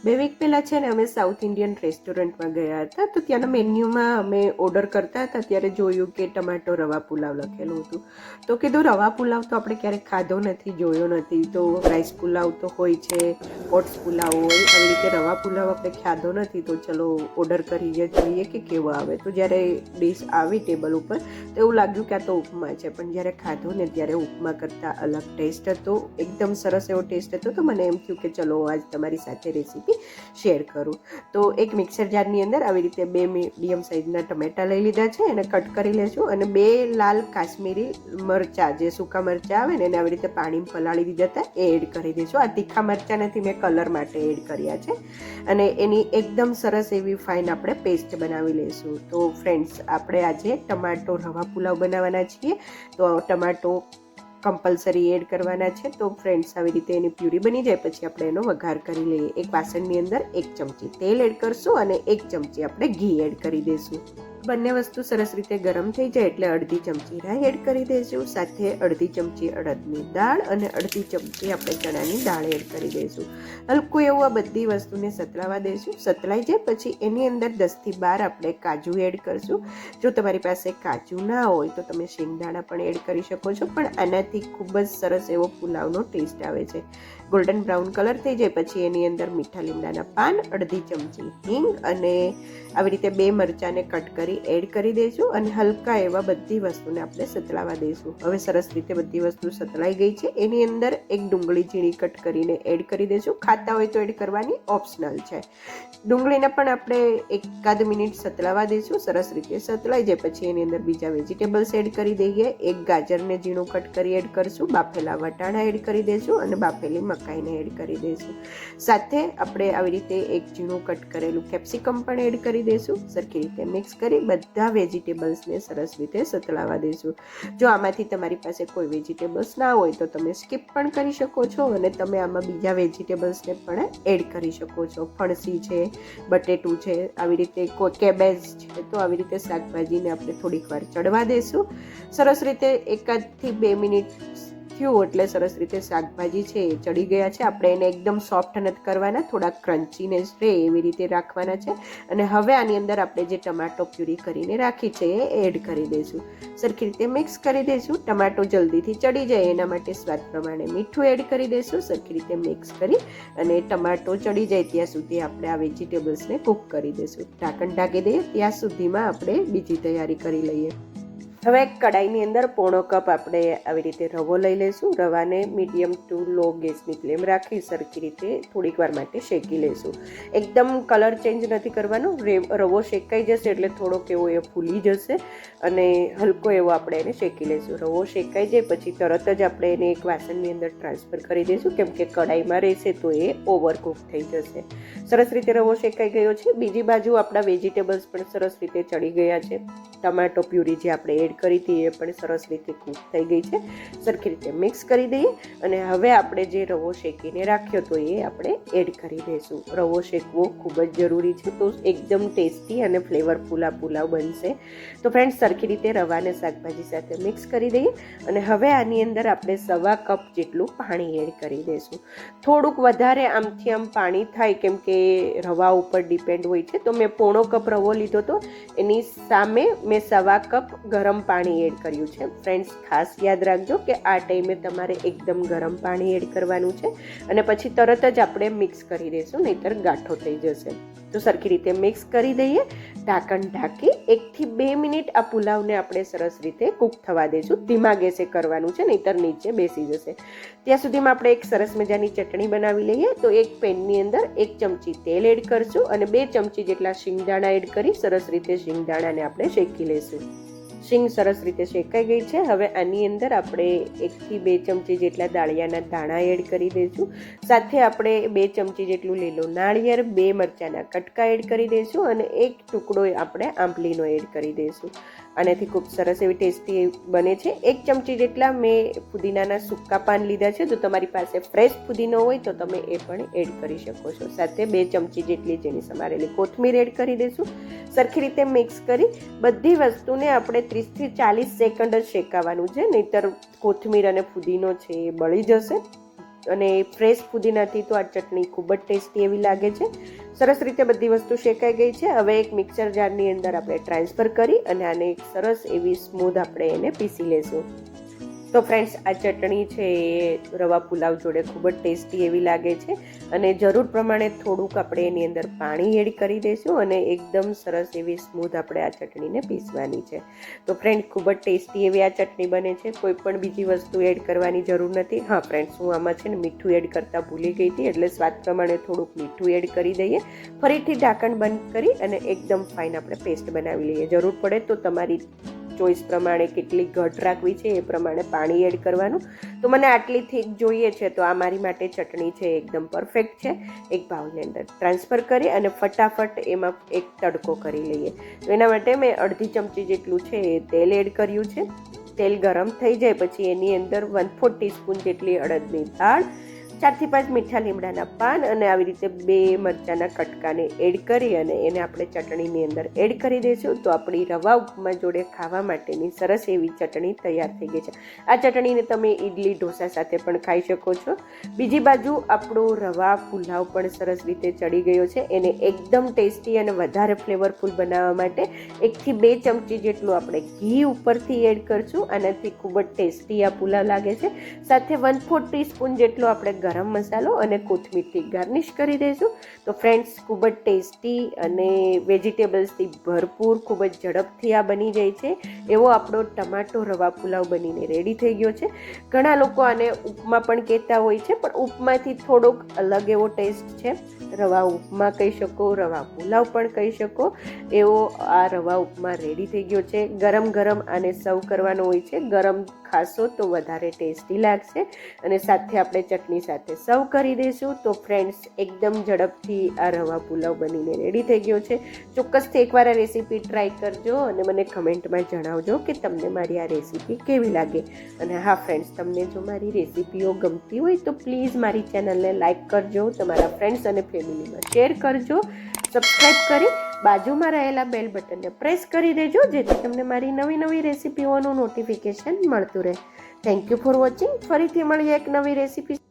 2 week પહેલાં છે ને અમે સાઉથ ઇન્ડિયન રેસ્ટોરન્ટમાં ગયા હતા. તો ત્યાંના મેન્યુમાં અમે ઓર્ડર કરતા હતા ત્યારે જોયું કે ટમાટો રવા પુલાવ લખેલું હતું. તો કીધું રવા પુલાવ તો આપણે ક્યારેક ખાધો નથી, જોયો નથી. તો રાઈસ પુલાવ તો હોય છે, ઓટ્સ પુલાવ હોય, આવી રીતે રવા પુલાવ આપણે ખાધો નથી. તો ચલો ઓર્ડર કરીએ, જોઈએ કે કેવો આવે. તો જ્યારે ડીશ આવી ટેબલ ઉપર તો એવું લાગ્યું કે આ તો ઉપમા છે, પણ જ્યારે ખાધો ને ત્યારે ઉપમા કરતાં અલગ ટેસ્ટ હતો. એકદમ સરસ એવો ટેસ્ટ હતો. તો મને એમ થયું કે ચલો આજ તમારી સાથે રેસીપી શેર કરું. તો એક મિક્સર જારની અંદર આવી રીતે 2 મીડિયમ સાઇઝના ટમેટા લઈ લીધા છે, એને કટ કરી લેશું. અને 2 લાલ કાશ્મીરી મરચાં, જે સૂકા મરચાં આવે ને એને આવી રીતે પાણીમાં પલાળી દીધા હતા, એ એડ કરી દઈશું. આ તીખા મરચાં નથી, મેં કલર માટે એડ કર્યા છે. અને એની એકદમ સરસ એવી ફાઇન આપણે પેસ્ટ બનાવી લઈશું. તો ફ્રેન્ડ્સ, આપણે આજે ટમાટો રવા પુલાવ બનાવવાના છીએ. તો ટમાટો કમ્પલસરી એડ કરવાના છે. તો ફ્રેન્ડ્સ, આવી રીતે એની પ્યુરી બની જાય પછી આપણે એનો વઘાર કરી લઈએ. એક વાસણની અંદર 1 ચમચી તેલ એડ કરશું અને 1 ચમચી આપણે ઘી એડ કરી દઈશું. બંને વસ્તુ સરસ રીતે ગરમ થઈ જાય એટલે અડધી ચમચી રાઈ એડ કરી દઈશું. સાથે અડધી ચમચી અડદની દાળ અને અડધી ચમચી આપણે ચણાની દાળ એડ કરી દઈશું. હલકું એવું આ બધી વસ્તુને સતલાવા દઈશું. સતલાઈ જાય પછી એની અંદર 10થી 12 આપણે કાજુ એડ કરશું. જો તમારી પાસે કાજુ ના હોય તો તમે શેંગદાણા પણ એડ કરી શકો છો, પણ આનાથી ખૂબ જ સરસ એવો પુલાવનો ટેસ્ટ આવે છે. ગોલ્ડન બ્રાઉન કલર થઈ જાય પછી એની અંદર મીઠા લીમડાના પાન, અડધી ચમચી હિંગ અને આવી રીતે 2 મરચાંને કટ કરી એડ કરી દઈશું. અને હલકા એવા બધી વસ્તુને આપણે સતલાવા દઈશું. હવે સરસ રીતે બધી વસ્તુ સતલાઈ ગઈ છે. એની અંદર એક ડુંગળી ઝીણી કટ કરીને એડ કરી દઈશું. ખાતા હોય તો એડ કરવાની, ઓપ્શનલ છે. ડુંગળીને પણ આપણે 1 મિનિટ સતલાવા દઈશું. સરસ રીતે સતલાઈ જાય પછી એની અંદર બીજા વેજીટેબલ્સ એડ કરી દઈએ. એક ગાજરને ઝીણું કટ કરી એડ કરશું. બાફેલા વટાણા એડ કરી દઈશું અને બાફેલી મકાઈને એડ કરી દઈશું. સાથે આપણે આવી રીતે એક ઝીણું કટ કરેલું કેપ્સિકમ પણ એડ કરી દઈશું. સરખી રીતે મિક્સ કરી બધા વેજીટેબલ્સને સરસ રીતે સતલાવા દઈશું. જો આમાંથી તમારી પાસે કોઈ વેજીટેબલ્સ ના હોય તો તમે સ્કીપ પણ કરી શકો છો અને તમે આમાં બીજા વેજીટેબલ્સને પણ એડ કરી શકો છો. ફણસી છે, બટેટું છે, આવી રીતે કોઈ કેબેજ છે. તો આવી રીતે શાકભાજીને આપણે થોડીક વાર ચડવા દઈશું. સરસ રીતે 1 થી 2 મિનિટ થયું એટલે સરસ રીતે શાકભાજી છે એ ચડી ગયા છે. આપણે એને એકદમ સોફ્ટ નથી કરવાના, થોડા ક્રન્ચીનેસ રહે એવી રીતે રાખવાના છે. અને હવે આની અંદર આપણે જે ટમાટો પ્યુરી કરીને રાખી છે એ એડ કરી દઈશું. સરખી રીતે મિક્સ કરી દઈશું. ટમાટો જલ્દીથી ચડી જાય એના માટે સ્વાદ પ્રમાણે મીઠું એડ કરી દઈશું. સરખી રીતે મિક્સ કરી અને ટમાટો ચડી જાય ત્યાં સુધી આપણે આ વેજીટેબલ્સને કૂક કરી દઈશું. ઢાંકણ ઢાંકી દઈએ ત્યાં સુધીમાં આપણે બીજી તૈયારી કરી લઈએ. હવે કડાઈની અંદર 1/4 કપ આપણે આવી રીતે રવો લઈ લઈશું. રવાને મીડિયમ ટુ લો ગેસની ફ્લેમ રાખી સરખી રીતે થોડીક વાર માટે શેકી લઈશું. એકદમ કલર ચેન્જ નથી કરવાનો. રવો શેકાઈ જશે એટલે થોડોક એવો એ ફૂલી જશે અને હલકો એવો આપણે એને શેકી લઈશું. રવો શેકાઈ જાય પછી તરત જ આપણે એને એક વાસણની અંદર ટ્રાન્સફર કરી દઈશું, કેમ કે કડાઈમાં રહેશે તો એ ઓવરકુક થઈ જશે. સરસ રીતે રવો શેકાઈ ગયો છે. બીજી બાજુ આપણા વેજીટેબલ્સ પણ સરસ રીતે ચડી ગયા છે. ટમાટો પ્યુરી જે આપણે એડ કરી હતી એ પણ સરસ રીતે કૂક થઈ ગઈ છે. સરખી રીતે મિક્સ કરી દઈએ અને હવે આપણે જે રવો શેકીને રાખ્યો તો એ આપણે એડ કરી દઈશું. રવો શેકવો ખૂબ જ જરૂરી છે, તો એકદમ ટેસ્ટી અને ફ્લેવરફુલ આ પુલાવ બનશે. તો ફ્રેન્ડ્સ, સરખી રીતે રવાને શાકભાજી સાથે મિક્સ કરી દઈએ અને હવે આની અંદર આપણે 1/4 કપ જેટલું પાણી એડ કરી દઈશું. થોડુંક વધારે આમથી આમ પાણી થાય, કેમ કે રવા ઉપર ડિપેન્ડ હોય છે. તો મેં 1/4 કપ રવો લીધો હતો, એની સામે મેં 1/4 કપ ગરમ પાણી એડ કર્યું છે. ફ્રેન્ડ્સ, ખાસ યાદ રાખજો કે આ ટાઈમે તમારે એકદમ ગરમ પાણી એડ કરવાનું છે અને પછી તરત જ આપણે મિક્સ કરી દઈશું, નહીંતર ગાંઠો થઈ જશે. તો સરખી રીતે મિક્સ કરી દઈએ. ઢાંકણ ઢાંકી 1 થી 2 મિનિટ આ પુલાવને આપણે સરસ રીતે કૂક થવા દઈશું. ધીમા ગેસે કરવાનું છે, નહીંતર નીચે બેસી જશે. ત્યાં સુધીમાં આપણે એક સરસ મજાની ચટણી બનાવી લઈએ. તો એક પેનની અંદર 1 ચમચી તેલ એડ કરશું અને 2 ચમચી જેટલા શિંગદાણા એડ કરી સરસ રીતે શિંગદાણાને આપણે શેકી લઈશું. શીંગ સરસ રીતે શેકાઈ ગઈ છે. હવે આની અંદર આપણે 1 થી 2 ચમચી જેટલા દાળિયાના દાણા એડ કરી દઈશું. સાથે આપણે 2 ચમચી જેટલું લીલું નાળિયેર, 2 મરચાંના કટકા એડ કરી દઈશું અને 1 ટુકડો આપણે આંબલીનો એડ કરી દઈશું. આનાથી ખૂબ સરસ એવી ટેસ્ટી બને છે. 1 ચમચી જેટલા મેં ફુદીનાના સૂકા પાન લીધા છે. જો તમારી પાસે ફ્રેશ ફુદીનો હોય તો તમે એ પણ એડ કરી શકો છો. સાથે 2 ચમચી જેટલી જેની સમારેલી કોથમીર એડ કરી દઈશું. સરખી રીતે મિક્સ કરી બધી વસ્તુને આપણે 30 થી 40 સેકન્ડ જ શેકાવાનું છે, નહીંતર કોથમીર અને ફુદીનો છે એ બળી જશે. અને ફ્રેશ ફુદીનાથી તો આ ચટણી ખૂબ જ ટેસ્ટી એવી લાગે છે. સરસ રીતે બધી વસ્તુ શેકાઈ ગઈ છે. હવે એક મિક્સર જારની અંદર આપણે ટ્રાન્સફર કરી અને આને એક સરસ એવી સ્મૂધ આપણે એને પીસી લેશું. તો ફ્રેન્ડ્સ, આ ચટણી છે એ રવા પુલાવ જોડે ખૂબ જ ટેસ્ટી એવી લાગે છે અને જરૂર પ્રમાણે થોડુંક આપણે એની અંદર પાણી એડ કરી દઈશું અને એકદમ સરસ એવી સ્મૂધ આપણે આ ચટણીને પીસવાની છે. તો ફ્રેન્ડ, ખૂબ જ ટેસ્ટી એવી આ ચટણી બને છે. કોઈ પણ બીજી વસ્તુ એડ કરવાની જરૂર નથી. હા ફ્રેન્ડ્સ, હું આમાં છે ને મીઠું એડ કરતાં ભૂલી ગઈ હતી, એટલે સ્વાદ પ્રમાણે થોડુંક મીઠું એડ કરી દઈએ. ફરીથી ઢાંકણ બંધ કરી અને એકદમ ફાઇન આપણે પેસ્ટ બનાવી લઈએ. જરૂર પડે તો તમારી ચોઈસ પ્રમાણે કેટલી ઘટ રાખવી છે એ પ્રમાણે પાણી એડ કરવાનું. તો મને આટલી થીક જોઈએ છે, તો આ મારી માટે ચટણી છે એકદમ પરફેક્ટ છે. એક બાઉલની અંદર ટ્રાન્સફર કરી અને ફટાફટ એમાં એક તડકો કરી લઈએ. તો એના માટે મેં અડધી ચમચી જેટલું છે એ તેલ એડ કર્યું છે. તેલ ગરમ થઈ જાય પછી એની અંદર 1/4 ટીસ્પૂન જેટલી અડદની દાળ, 4 થી 5 મીઠા લીમડાના પાન અને આવી રીતે 2 મરચાંના કટકાને એડ કરી અને એને આપણે ચટણીની અંદર એડ કરી દઈશું. તો આપણી રવા ઉપમા જોડે ખાવા માટેની સરસ એવી ચટણી તૈયાર થઈ ગઈ છે. આ ચટણીને તમે ઇડલી ઢોસા સાથે પણ ખાઈ શકો છો. બીજી બાજુ આપણો રવા પુલાવ પણ સરસ રીતે ચડી ગયો છે. એને એકદમ ટેસ્ટી અને વધારે ફ્લેવરફુલ બનાવવા માટે 1 થી 2 ચમચી જેટલું આપણે ઘી ઉપરથી એડ કરશું. આનાથી ખૂબ જ ટેસ્ટી આ પુલાવ લાગે છે. સાથે 1/4 ટીસ્પૂન જેટલો આપણે ગરમ મસાલો અને કોથમીરથી ગાર્નિશ કરી દઈશું. તો ફ્રેન્ડ્સ, ખૂબ જ ટેસ્ટી અને વેજીટેબલ્સથી ભરપૂર ખૂબ જ ઝડપથી આ બની જાય છે એવો આપણો ટમાટો રવા પુલાવ બનીને રેડી થઈ ગયો છે. ઘણા લોકો આને ઉપમા પણ કહેતા હોય છે, પણ ઉપમાથી થોડોક અલગ એવો ટેસ્ટ છે. રવા ઉપમા કહી શકો, રવા પુલાવ પણ કહી શકો, એવો આ રવા ઉપમા રેડી થઈ ગયો છે. ગરમ ગરમ આને સર્વ કરવાનો હોય છે. ગરમ ખાશો તો વધારે ટેસ્ટી લાગશે અને સાથે આપણે ચટણી સાથે સર્વ કરી દઈશું. તો ફ્રેન્ડ્સ, એકદમ ઝડપથી આ રવા પુલાવ બનીને રેડી થઈ ગયો છે. ચોક્કસથી એકવાર આ રેસીપી ટ્રાય કરજો અને મને કમેન્ટમાં જણાવજો કે તમને મારી આ રેસીપી કેવી લાગે. અને હા ફ્રેન્ડ્સ, તમને જો મારી રેસીપીઓ ગમતી હોય તો પ્લીઝ મારી ચેનલને લાઇક કરજો, તમારા ફ્રેન્ડ્સ અને ફેમિલીમાં શેર કરજો, સબસ્ક્રાઈબ કરી બાજુમાં રહેલા બેલ બટનને પ્રેસ કરી દેજો, જેથી તમને મારી નવી નવી રેસીપીઓનું નોટિફિકેશન મળતું રહે. Thank you for watching. ફરીથી મળીએ એક નવી રેસીપી.